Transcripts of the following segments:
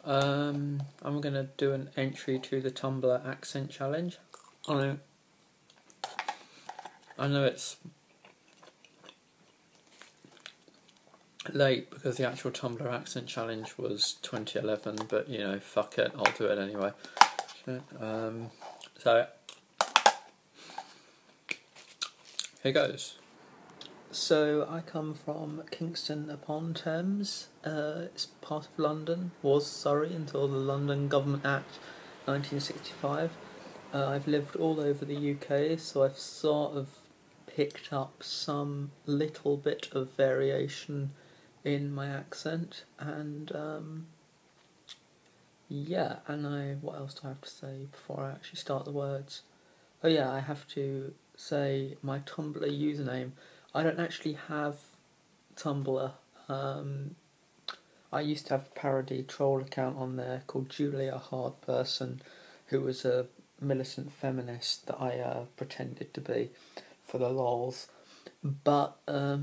I'm gonna do an entry to the Tumblr accent challenge. I know it's late because the actual Tumblr accent challenge was 2011, but you know, fuck it, I'll do it anyway. So here goes. So I come from Kingston upon Thames. It's part of London, was Surrey until the London Government Act 1965. I've lived all over the UK, so I've sort of picked up some little bit of variation in my accent, and yeah, and what else do I have to say before I actually start the words? Oh yeah, I have to say my Tumblr username. I don't actually have Tumblr. I used to have a parody troll account on there called Julia Hardperson, who was a militant feminist that I pretended to be for the lols. But I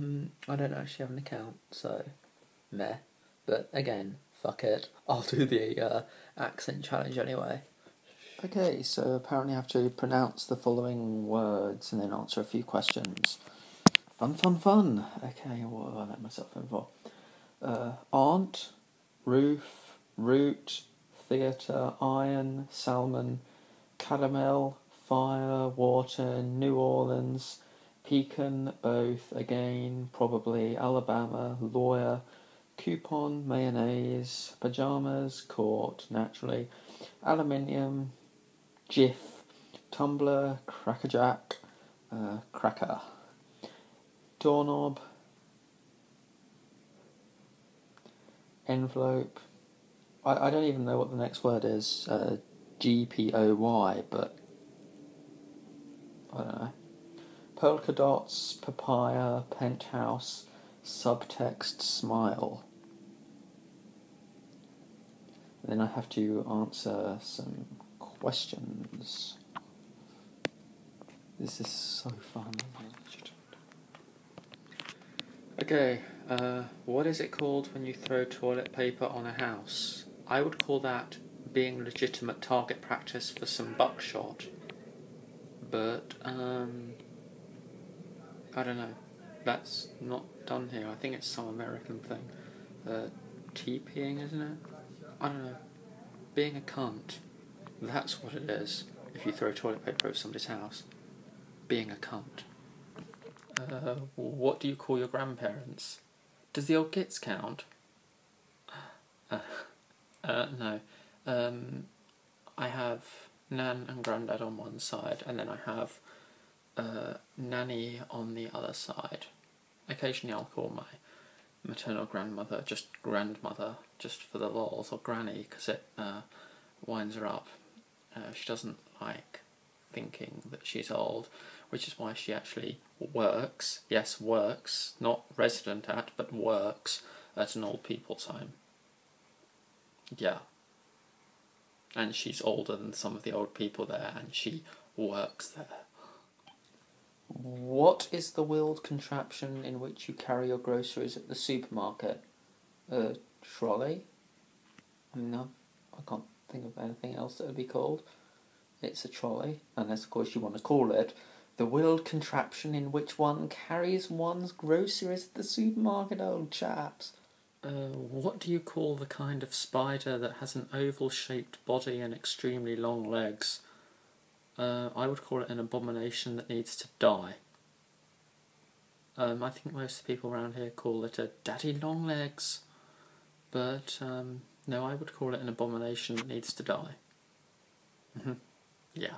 don't actually have an account, so meh. But again, fuck it. I'll do the accent challenge anyway. Okay, so apparently I have to pronounce the following words and then answer a few questions. Fun, fun, fun. Okay, what have I let myself in for? Aunt, roof, root, theatre, iron, salmon, caramel, fire, water, New Orleans, pecan, both, again, probably, Alabama, lawyer, coupon, mayonnaise, pyjamas, court, naturally, aluminium, jiff, tumbler, crackerjack, cracker, doorknob, envelope. I don't even know what the next word is. GPOY, but I don't know. Polka dots, papaya, penthouse, subtext, smile. And then I have to answer some questions. This is so fun. Okay, what is it called when you throw toilet paper on a house? I would call that being legitimate target practice for some buckshot. But, I don't know. That's not done here. I think it's some American thing. TPing, isn't it? I don't know. Being a cunt. That's what it is, if you throw toilet paper over somebody's house. Being a cunt. What do you call your grandparents? Does the old gits count? No. I have Nan and Grandad on one side, and then I have Nanny on the other side. Occasionally I'll call my maternal grandmother just grandmother, just for the lols, or granny, because it winds her up. She doesn't like thinking that she's old, which is why she actually works, yes, works, not resident at, but works at an old people's home. Yeah. And she's older than some of the old people there, and she works there. What is the wheeled contraption in which you carry your groceries at the supermarket? A trolley? I mean, I can't think of anything else that would be called. It's a trolley, unless of course you want to call it the wheeled contraption in which one carries one's groceries at the supermarket, old chaps. What do you call the kind of spider that has an oval-shaped body and extremely long legs? I would call it an abomination that needs to die. I think most people around here call it a daddy long legs, but no, I would call it an abomination that needs to die. Yeah.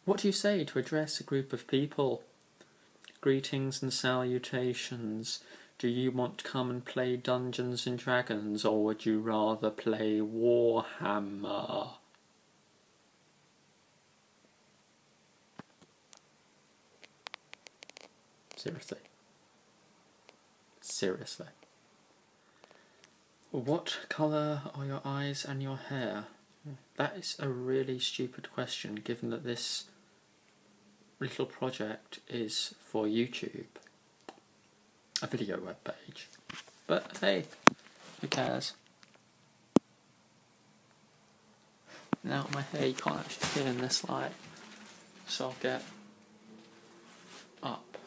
What do you say to address a group of people? Greetings and salutations. Do you want to come and play Dungeons and Dragons, or would you rather play Warhammer? Seriously. Seriously. What colour are your eyes and your hair? That is a really stupid question, given that this little project is for YouTube. A video web page. But hey, who cares? Now my hair you can't actually hear in this light, so I'll get up.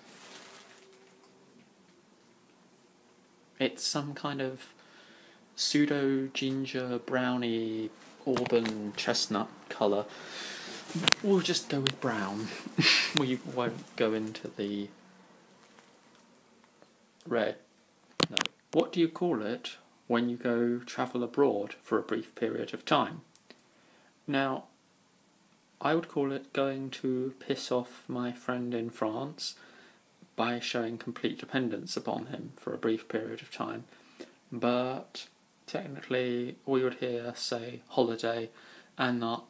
It's some kind of pseudo ginger brownie auburn chestnut colour. We'll just go with brown. We won't go into the red. No. What do you call it when you go travel abroad for a brief period of time? Now, I would call it going to piss off my friend in France by showing complete dependence upon him for a brief period of time. But technically, we would here say holiday and not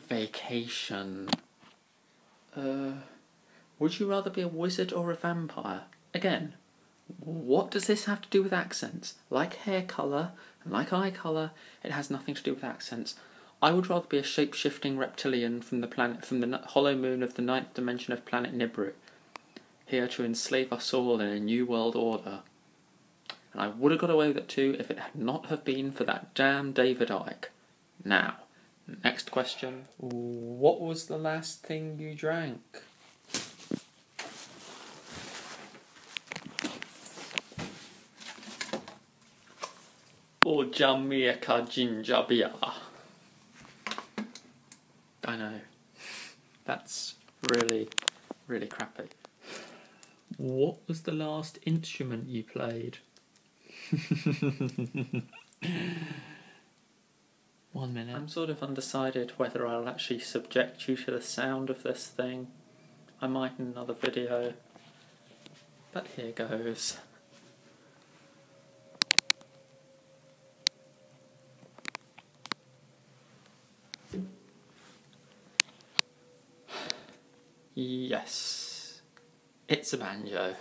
vacation. Would you rather be a wizard or a vampire? Again, what does this have to do with accents? Like hair colour and like eye colour, it has nothing to do with accents. I would rather be a shape-shifting reptilian from the hollow moon of the ninth dimension of planet Nibiru, here to enslave us all in a new world order. And I would have got away with it too if it had not have been for that damn David Icke. Now, next question. What was the last thing you drank? Or Jamaica ginger beer. I know. That's really, really crappy. What was the last instrument you played? 1 minute. I'm sort of undecided whether I'll actually subject you to the sound of this thing. I might in another video. But here goes. Yes, it's a banjo.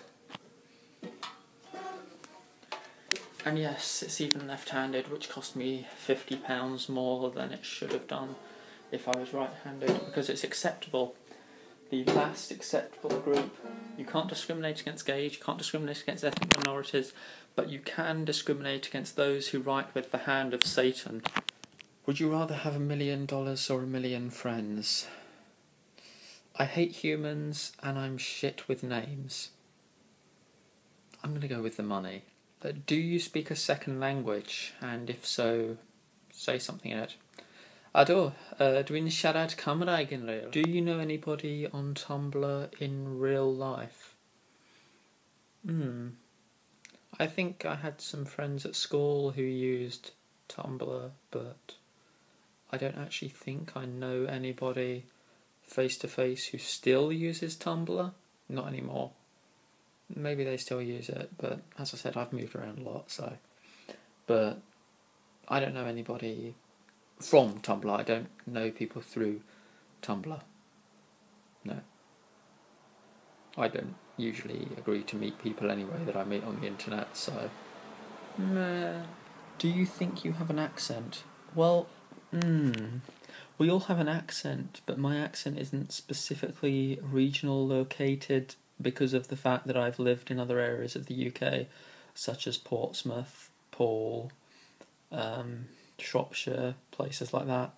And yes, it's even left-handed, which cost me £50 more than it should have done if I was right-handed, because it's acceptable. The last acceptable group. You can't discriminate against gays, you can't discriminate against ethnic minorities, but you can discriminate against those who write with the hand of Satan. Would you rather have $1 million or 1 million friends? I hate humans and I'm shit with names. I'm going to go with the money. Do you speak a second language? And if so, say something in it. Ado, dwi'n siarad Cymraeg yn real. Do you know anybody on Tumblr in real life? I think I had some friends at school who used Tumblr, but I don't actually think I know anybody face-to-face who still uses Tumblr. Not anymore. Maybe they still use it, but as I said, I've moved around a lot, so... But I don't know anybody from Tumblr. I don't know people through Tumblr. No. I don't usually agree to meet people anyway that I meet on the internet, so... Meh. Do you think you have an accent? Well, we all have an accent, but my accent isn't specifically regional located because of the fact that I've lived in other areas of the UK, such as Portsmouth, Poole, Shropshire, places like that.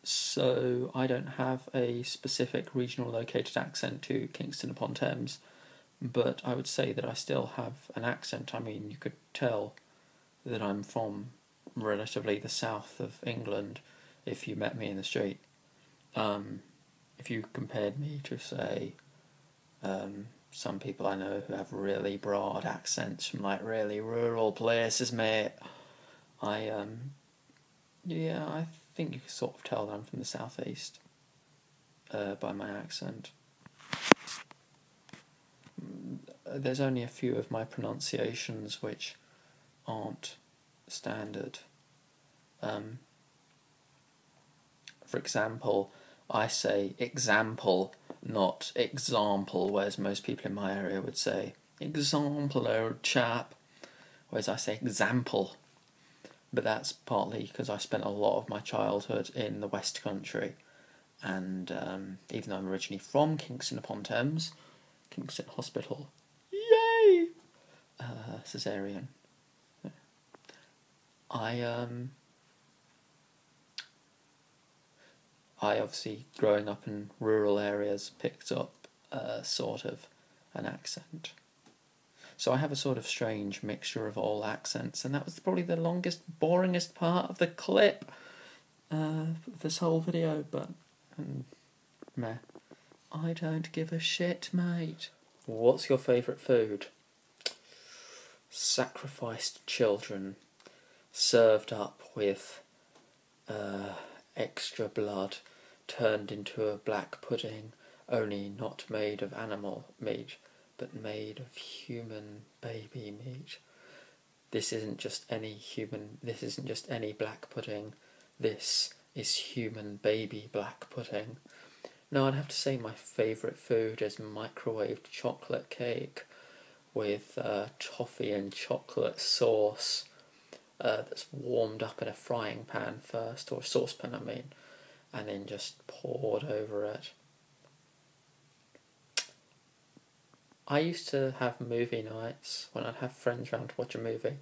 So I don't have a specific regional located accent to Kingston upon Thames, but I would say that I still have an accent. I mean, you could tell that I'm from relatively the south of England if you met me in the street. If you compared me to, say, some people I know who have really broad accents from like really rural places, mate, I think you can sort of tell that I'm from the southeast by my accent. There's only a few of my pronunciations which aren't standard. For example, I say example, not example, whereas most people in my area would say example, old chap, whereas I say example. But that's partly because I spent a lot of my childhood in the West Country, and even though I'm originally from Kingston upon Thames, Kingston Hospital, yay! Caesarean. I obviously, growing up in rural areas, picked up sort of an accent. So I have a sort of strange mixture of all accents, and that was probably the longest, boringest part of the clip of this whole video, but meh. I don't give a shit, mate. What's your favourite food? Sacrificed children, served up with extra blood, turned into a black pudding, only not made of animal meat, but made of human baby meat. This isn't just any black pudding, this is human baby black pudding. No, I'd have to say my favourite food is microwaved chocolate cake with toffee and chocolate sauce that's warmed up in a frying pan first, or a saucepan I mean, and then just poured over it. I used to have movie nights when I'd have friends round to watch a movie.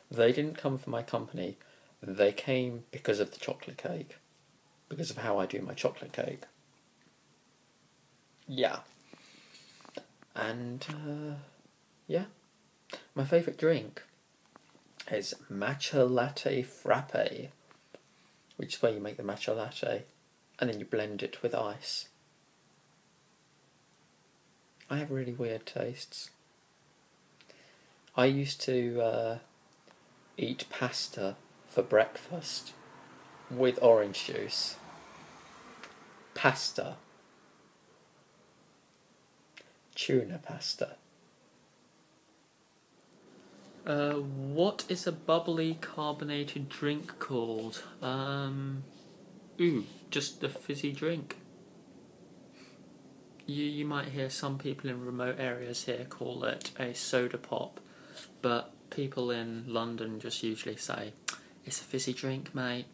They didn't come for my company, they came because of the chocolate cake, because of how I do my chocolate cake. Yeah. And, yeah. My favourite drink is matcha latte frappe, which is where you make the matcha latte and then you blend it with ice. I have really weird tastes. I used to eat pasta for breakfast with orange juice. Pasta. Tuna pasta. What is a bubbly carbonated drink called? Just a fizzy drink. You might hear some people in remote areas here call it a soda pop, but people in London just usually say, it's a fizzy drink, mate.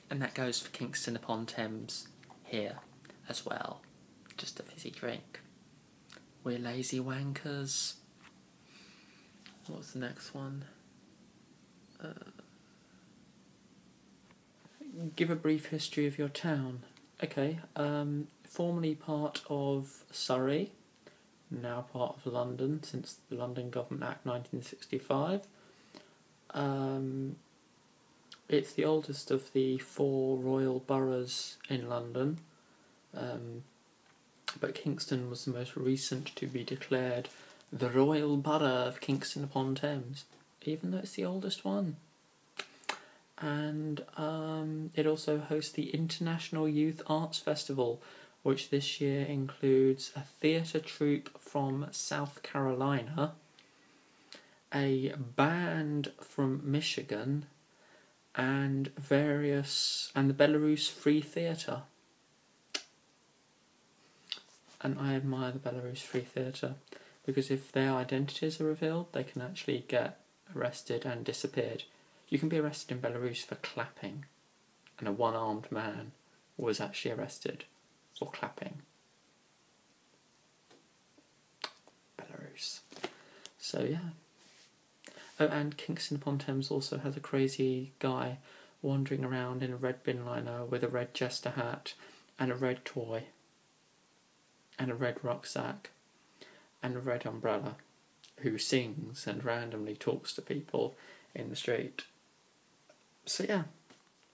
And that goes for Kingston upon Thames here as well. Just a fizzy drink. We're lazy wankers. What's the next one? Give a brief history of your town. Okay, formerly part of Surrey, now part of London since the London Government Act 1965. It's the oldest of the 4 royal boroughs in London, but Kingston was the most recent to be declared the Royal Borough of Kingston upon Thames, even though it's the oldest one. And it also hosts the International Youth Arts Festival, which this year includes a theatre troupe from South Carolina, a band from Michigan, and the Belarus Free Theatre. And I admire the Belarus Free Theatre, because if their identities are revealed, they can actually get arrested and disappeared. You can be arrested in Belarus for clapping, and a one-armed man was actually arrested for clapping. Belarus. So yeah. Oh, and Kingston upon Thames also has a crazy guy wandering around in a red bin liner with a red jester hat and a red toy and a red rucksack and a red umbrella, who sings and randomly talks to people in the street. So yeah.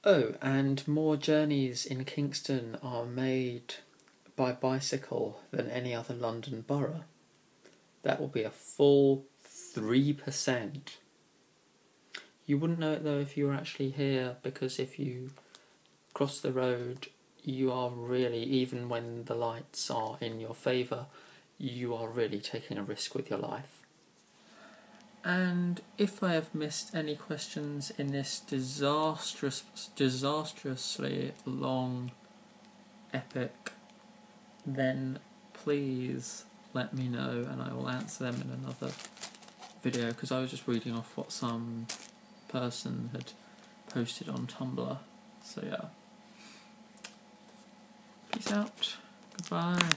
Oh, and more journeys in Kingston are made by bicycle than any other London borough. That will be a full 3%. You wouldn't know it though if you were actually here, because if you cross the road, you are really, even when the lights are in your favour, you are really taking a risk with your life. And if I have missed any questions in this disastrously long epic, then please let me know and I will answer them in another video, because I was just reading off what some person had posted on Tumblr. So yeah. Peace out. Goodbye.